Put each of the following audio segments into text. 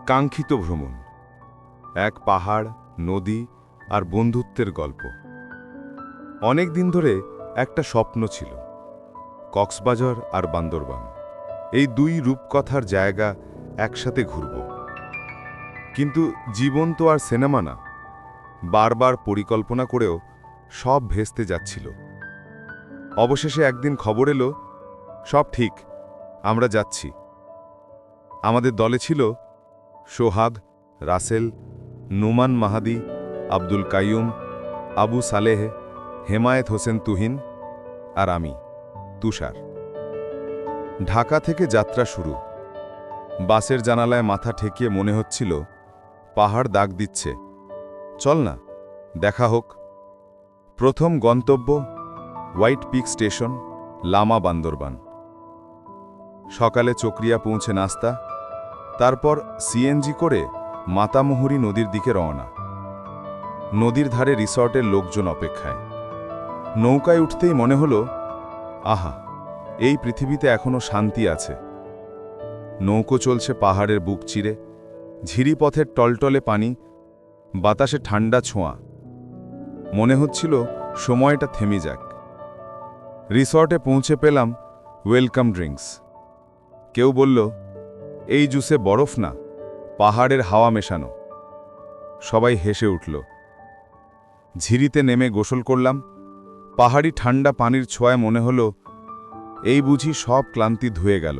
কাঙ্ক্ষিত ভ্রমণ, এক পাহাড়, নদী আর বন্ধুত্বের গল্প। অনেক দিন ধরে একটা স্বপ্ন ছিল, কক্সবাজার আর বান্দরবান, এই দুই রূপকথার জায়গা একসাথে ঘুরব। কিন্তু জীবন তো আর সিনেমা না, বারবার পরিকল্পনা করেও সব ভেস্তে যাচ্ছিল। অবশেষে একদিন খবর এলো, সব ঠিক, আমরা যাচ্ছি। আমাদের দলে ছিল সোহাগ, রাসেল, নুমান মাহাদি, আব্দুল কাইয়ুম, আবু সালেহ, হেমায়েত হোসেন তুহিন আর আমি, তুষার। ঢাকা থেকে যাত্রা শুরু। বাসের জানালায় মাথা ঠেকিয়ে মনে হচ্ছিল পাহাড় ডাক দিচ্ছে, চল না, দেখা হোক। প্রথম গন্তব্য White Peak station, Lama, Bandarban. সকালে চকরিয়া পৌঁছে নাস্তা, তারপর সিএনজি করে মাতামুহুরী নদীর দিকে রওনা। নদীর ধারে রিসর্টের লোকজন অপেক্ষায়। নৌকায় উঠতেই মনে হলো, আহা, এই পৃথিবীতে এখনো শান্তি আছে। নৌকো চলছে পাহাড়ের বুক চিরে, ঝিরিপথের টলটলে পানি, বাতাসে ঠান্ডা ছোঁয়া। মনে হচ্ছিল সময়টা থেমে যাক। রিসর্টে পৌঁছে পেলাম ওয়েলকাম ড্রিঙ্কস। কেউ বলল, এই জুসে বরফ না, পাহাড়ের হাওয়া মেশানো। সবাই হেসে উঠল। ঝিরিতে নেমে গোসল করলাম। পাহাড়ি ঠান্ডা পানির ছোঁয়ায় মনে হলো এই বুঝি সব ক্লান্তি ধুয়ে গেল।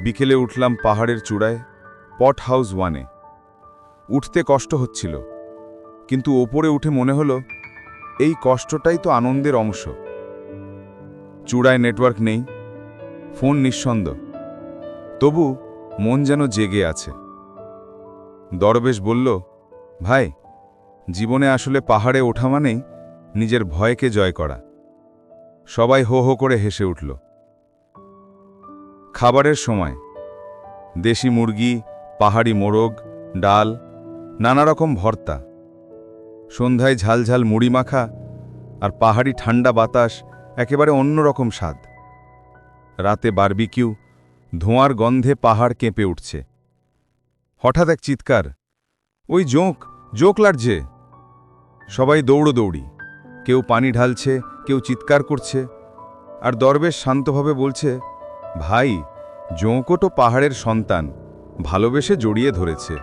বিকেলে উঠলাম পাহাড়ের চূড়ায়, পট হাউস 1-এ। উঠতে কষ্ট হচ্ছিল, কিন্তু ওপরে উঠে মনে হলো এই কষ্টটাই তো আনন্দের অংশ। চূড়ায় নেটওয়ার্ক নেই, ফোন নিঃসন্দ, তবু মন যেন জেগে আছে। দরবেশ বলল, ভাই, জীবনে আসলে পাহাড়ে ওঠা মানেই নিজের ভয়কে জয় করা। সবাই হো হো করে হেসে উঠল। খাবারের সময় দেশি মুরগি, পাহাড়ি মোরগ, ডাল, নানা রকম ভর্তা। সন্ধ্যায় ঝালঝাল মুড়ি মাখা আর পাহাড়ি ঠান্ডা বাতাস, একেবারে অন্যরকম স্বাদ। রাতে বারবিকিউ, ধোঁয়ার গন্ধে পাহাড় কেঁপে উঠছে। হঠাৎ এক চিৎকার, ওই জোঁক, জোঁক লাগছে! সবাই দৌড়োদৌড়ি, কেউ পানি ঢালছে, কেউ চিৎকার করছে। আর দরবেশ শান্তভাবে বলছে, ভাই, জোঁকও তো পাহাড়ের সন্তান, ভালোবেসে জড়িয়ে ধরেছে।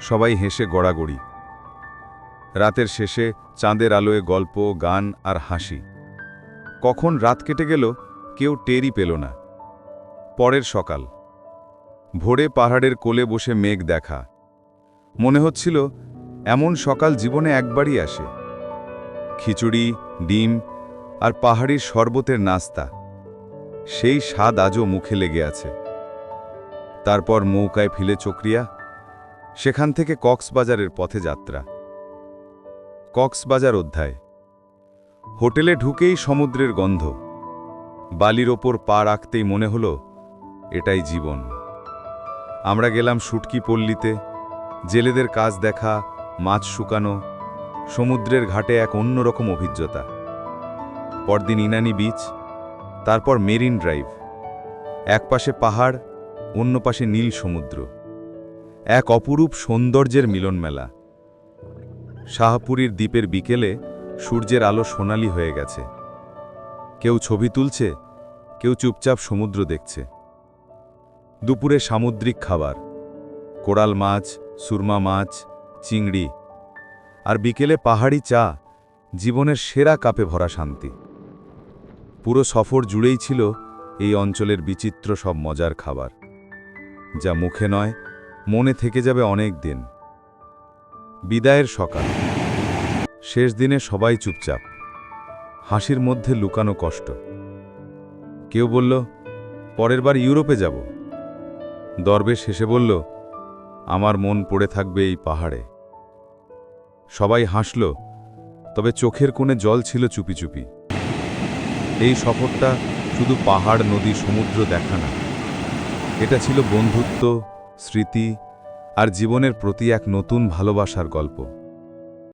সবাই হেসে গড়াগড়ি। রাতের শেষে চাঁদের আলোয় গল্প, গান আর হাসি। কখন রাত কেটে গেল কেউ টেরই পেল না। পরের সকাল, ভোরে পাহাড়ের কোলে বসে মেঘ দেখা। মনে হচ্ছিল এমন সকাল জীবনে একবারই আসে। খিচুড়ি, ডিম আর পাহাড়ির শরবতের নাস্তা, সেই স্বাদ আজও মুখে লেগে আছে। তারপর নৌকায় ফিরে চকরিয়া, সেখান থেকে কক্সবাজারের পথে যাত্রা। কক্সবাজার অধ্যায়। হোটেলে ঢুকেই সমুদ্রের গন্ধ। বালির ওপর পা রাখতেই মনে হলো এটাই জীবন। আমরা গেলাম শুটকি পল্লীতে, জেলেদের কাজ দেখা, মাছ শুকানো, সমুদ্রের ঘাটে এক অন্যরকম অভিজ্ঞতা। পরদিন ইনানি বিচ, তারপর মেরিন ড্রাইভ। এক পাশে পাহাড়, অন্য পাশে নীল সমুদ্র, এক অপরূপ সৌন্দর্যের মিলনমেলা। শাহপুরীর দ্বীপের বিকেলে সূর্যের আলো সোনালি হয়ে গেছে। কেউ ছবি তুলছে, কেউ চুপচাপ সমুদ্র দেখছে। দুপুরে সামুদ্রিক খাবার, কোরাল মাছ, সুরমা মাছ, চিংড়ি, আর বিকেলে পাহাড়ি চা, জীবনের সেরা কাপে ভরা শান্তি। পুরো সফর জুড়েই ছিল এই অঞ্চলের বিচিত্র সব মজার খাবার, যা মুখে নয়, মনে থেকে যাবে অনেক দিন। বিদায়ের সকাল। শেষ দিনে সবাই চুপচাপ, হাসির মধ্যে লুকানো কষ্ট। কেউ বলল, পরের বার ইউরোপে যাব। দরবেশ হেসে বলল, আমার মন পড়ে থাকবে এই পাহাড়ে। সবাই হাসল, তবে চোখের কোণে জল ছিল চুপি চুপি। এই সফরটা শুধু পাহাড়, নদী, সমুদ্র দেখা না, এটা ছিল বন্ধুত্ব, স্মৃতি আর জীবনের প্রতি এক নতুন ভালোবাসার গল্প।